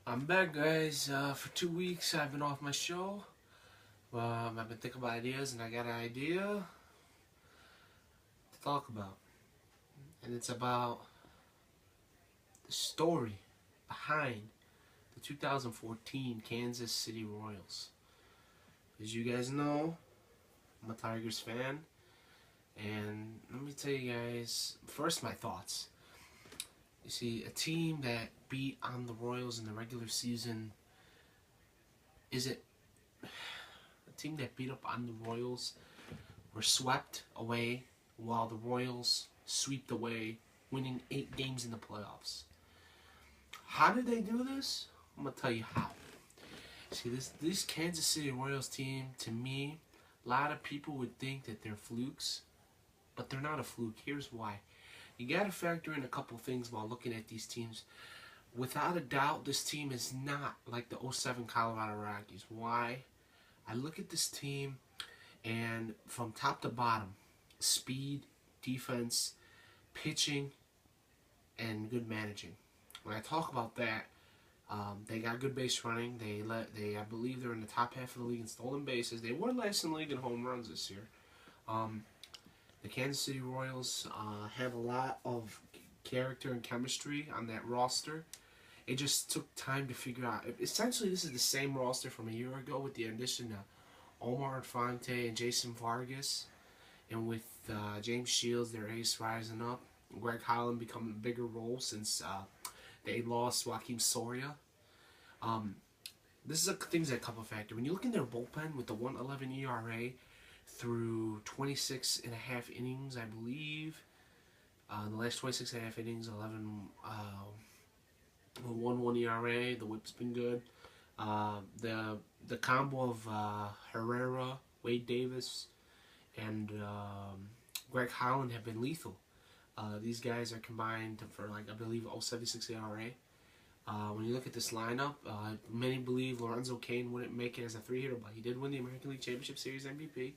I'm back, guys. For 2 weeks, I've been off my show. I've been thinking about ideas, and I got an idea to talk about. And it's about the story behind the 2014 Kansas City Royals. As you guys know, I'm a Tigers fan. And let me tell you guys, first my thoughts. You see, a team that beat on the Royals in the regular season isn't a team that beat up on the Royals were swept away while the Royals swept away, winning 8 games in the playoffs. How did they do this? I'm going to tell you how. See, this Kansas City Royals team, to me, a lot of people would think that they're flukes, but they're not a fluke. Here's why. You got to factor in a couple things while looking at these teams. Without a doubt, this team is not like the '07 Colorado Rockies. Why? I look at this team, and from top to bottom, speed, defense, pitching, and good managing. When I talk about that, they got good base running. I believe they're in the top half of the league in stolen bases. They were last in the league in home runs this year. The Kansas City Royals have a lot of character and chemistry on that roster. It just took time to figure out. Essentially, this is the same roster from a year ago with the addition of Omar Infante and Jason Vargas. And with James Shields, their ace, rising up. Greg Holland becoming a bigger role since they lost Joakim Soria. This is things that come a factor. When you look in their bullpen with the 1.11 ERA through 26 and a half innings, I believe. The last 26 and a half innings, 1.1 ERA. The whip's been good. The combo of Herrera, Wade Davis, and Greg Holland have been lethal. These guys are combined for, I believe, 0.76 ERA. When you look at this lineup, many believe Lorenzo Cain wouldn't make it as a 3-hitter, but he did win the American League Championship Series MVP,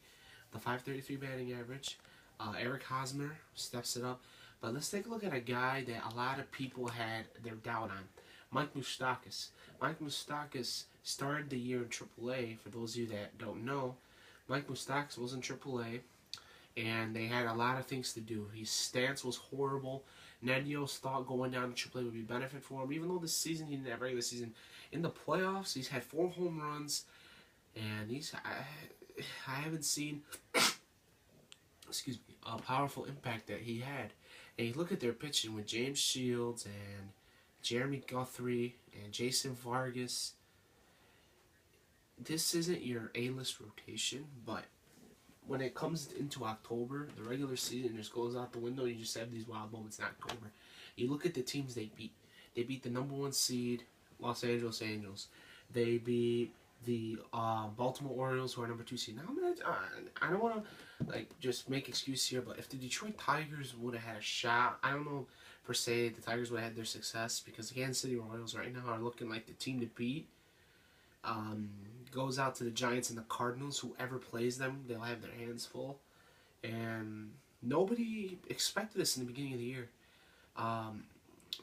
the .533 batting average. Eric Hosmer steps it up. But let's take a look at a guy that a lot of people had their doubt on, Mike Moustakas. Mike Moustakas started the year in AAA. For those of you that don't know, Mike Moustakas was in AAA, and they had a lot of things to do. His stance was horrible. Ned Yost thought going down to AAA would be a benefit for him, even though this season he didn't have regular season. In the playoffs, he's had 4 home runs, and I haven't seen a powerful impact that he had. And you look at their pitching with James Shields and Jeremy Guthrie and Jason Vargas. This isn't your A-list rotation, but when it comes into October, the regular season just goes out the window. You just have these wild moments in October. You look at the teams they beat. They beat the #1 seed, Los Angeles Angels. They beat the Baltimore Orioles, who are #2 seed. Now, I don't want to just make excuse here, but if the Detroit Tigers would have had a shot, I don't know per se the Tigers would have had their success, because the Kansas City Royals right now are looking like the team to beat. Goes out to the Giants and the Cardinals. Whoever plays them, they'll have their hands full. And nobody expected this in the beginning of the year.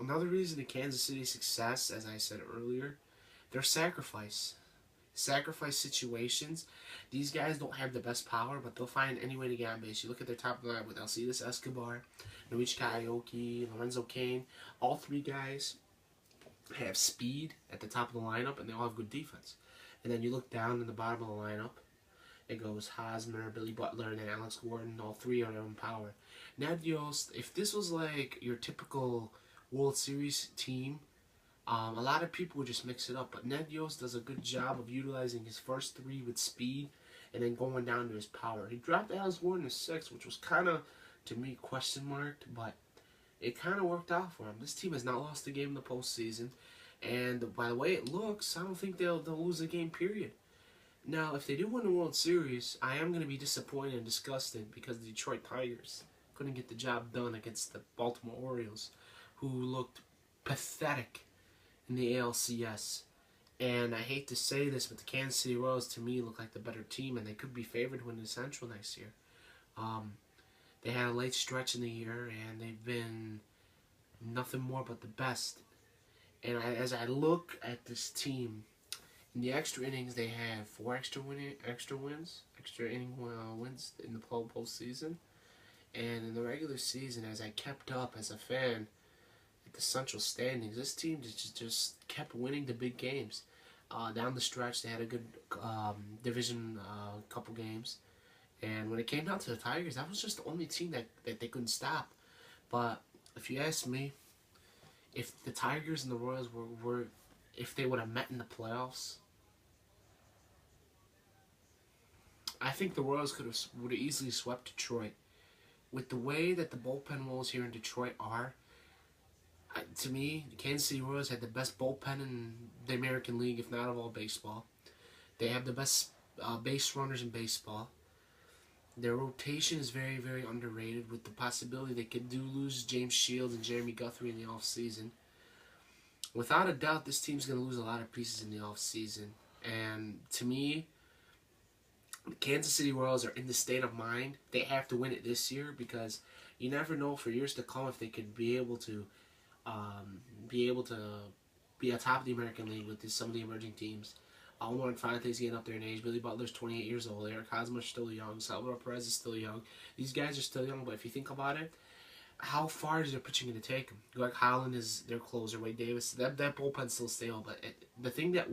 Another reason to Kansas City's success, as I said earlier, their sacrifice situations. These guys don't have the best power, but they'll find any way to get on base. You look at their top line with Alcides Escobar, Noichika Aoki, Lorenzo Cain. All 3 guys have speed at the top of the lineup, and they all have good defense. And then you look down in the bottom of the lineup, it goes Hosmer, Billy Butler, and then Alex Gordon. All 3 are in power. Ned Yost, if this was like your typical World Series team, a lot of people would just mix it up, but Ned Yost does a good job of utilizing his first 3 with speed and then going down to his power. He dropped Alex Gordon to 6, which was kind of, to me, question marked, but it kind of worked out for him. This team has not lost a game in the postseason, and by the way it looks, I don't think they'll lose a game, period. Now, if they do win the World Series, I am going to be disappointed and disgusted, because the Detroit Tigers couldn't get the job done against the Baltimore Orioles, who looked pathetic in the ALCS. And I hate to say this, but the Kansas City Royals, to me, look like the better team, and they could be favored to win the Central next year. They had a late stretch in the year, and they've been nothing more but the best. And as I look at this team, in the extra innings, they have 4 extra inning wins in the postseason. And in the regular season, as I kept up as a fan at the Central standings, this team just kept winning the big games. Down the stretch, they had a good division couple games. And when it came down to the Tigers, that was just the only team that they couldn't stop. But if you ask me, if the Tigers and the Royals were if they would have met in the playoffs, I think the Royals would have easily swept Detroit. With the way that the bullpen woes here in Detroit are, to me, the Kansas City Royals had the best bullpen in the American League, if not of all baseball. They have the best base runners in baseball. Their rotation is very, very underrated, with the possibility they could lose James Shields and Jeremy Guthrie in the offseason. Without a doubt, this team's going to lose a lot of pieces in the offseason. And to me, the Kansas City Royals are in the state of mind. They have to win it this year, because you never know for years to come if they could be able to be atop the American League with some of the emerging teams. Omar Infante's getting up there in age. Billy Butler's 28 years old. Eric Hosmer's still young. Salvador Perez is still young. These guys are still young, but if you think about it, how far is their pitching going to take them? Greg Holland is their closer. Wade Davis, that bullpen's still stale. But the thing that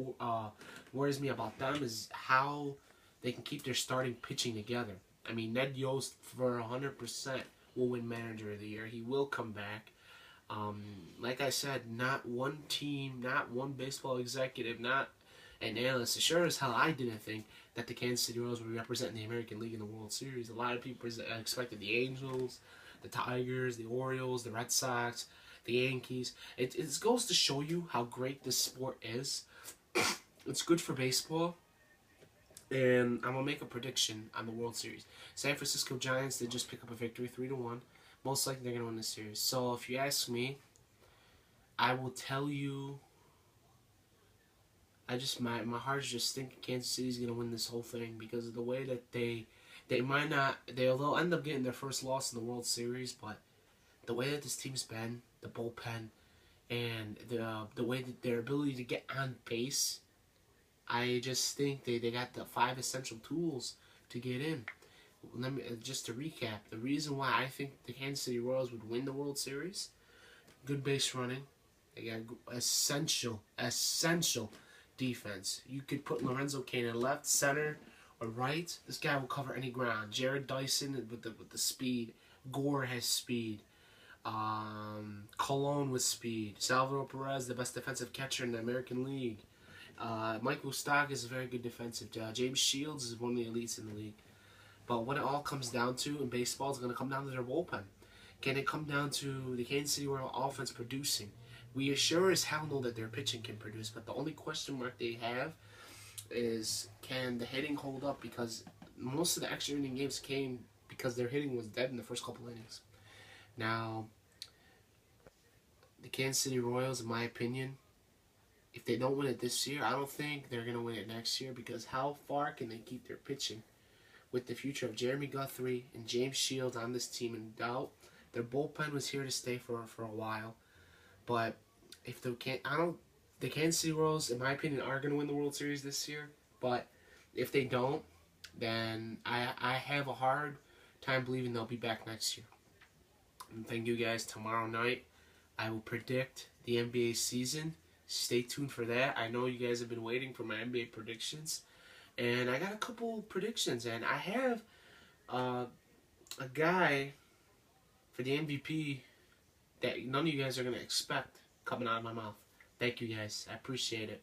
worries me about them is how they can keep their starting pitching together. I mean, Ned Yost for 100% will win Manager of the Year. He will come back. Like I said, not one team, not one baseball executive, not an analyst. Sure as hell, I didn't think that the Kansas City Royals would represent the American League in the World Series. A lot of people expected the Angels, the Tigers, the Orioles, the Red Sox, the Yankees. It goes to show you how great this sport is. It's good for baseball. And I'm going to make a prediction on the World Series. San Francisco Giants, they just pick up a victory, 3-1. Most likely they're going to win this series. So if you ask me, I will tell you, my heart's just thinking Kansas City's going to win this whole thing, because of the way that they'll end up getting their first loss in the World Series, but the way that this team's been, the bullpen, and the way that their ability to get on base, I just think they got the 5 essential tools to get in. Just to recap, the reason why I think the Kansas City Royals would win the World Series: good base running. They got essential defense. You could put Lorenzo Cain in left, center, or right. This guy will cover any ground. Jared Dyson with the speed. Gore has speed. Colon with speed. Salvador Perez, the best defensive catcher in the American League. Mike Moustakas is a very good defensive. James Shields is one of the elites in the league. But what it all comes down to in baseball is going to come down to their bullpen. Can it come down to the Kansas City Royals offense producing? We sure as hell know that their pitching can produce, but the only question mark they have is, can the hitting hold up? Because most of the extra inning games came because their hitting was dead in the first couple innings. Now, the Kansas City Royals, in my opinion, if they don't win it this year, I don't think they're going to win it next year, because how far can they keep their pitching with the future of Jeremy Guthrie and James Shields on this team in doubt? Their bullpen was here to stay for a while. But if the Kansas City Royals, in my opinion, are going to win the World Series this year. But if they don't, then I have a hard time believing they'll be back next year. And thank you guys. Tomorrow night, I will predict the NBA season. Stay tuned for that. I know you guys have been waiting for my NBA predictions. And I got a couple predictions. And I have a guy for the MVP that none of you guys are going to expect coming out of my mouth. Thank you guys. I appreciate it.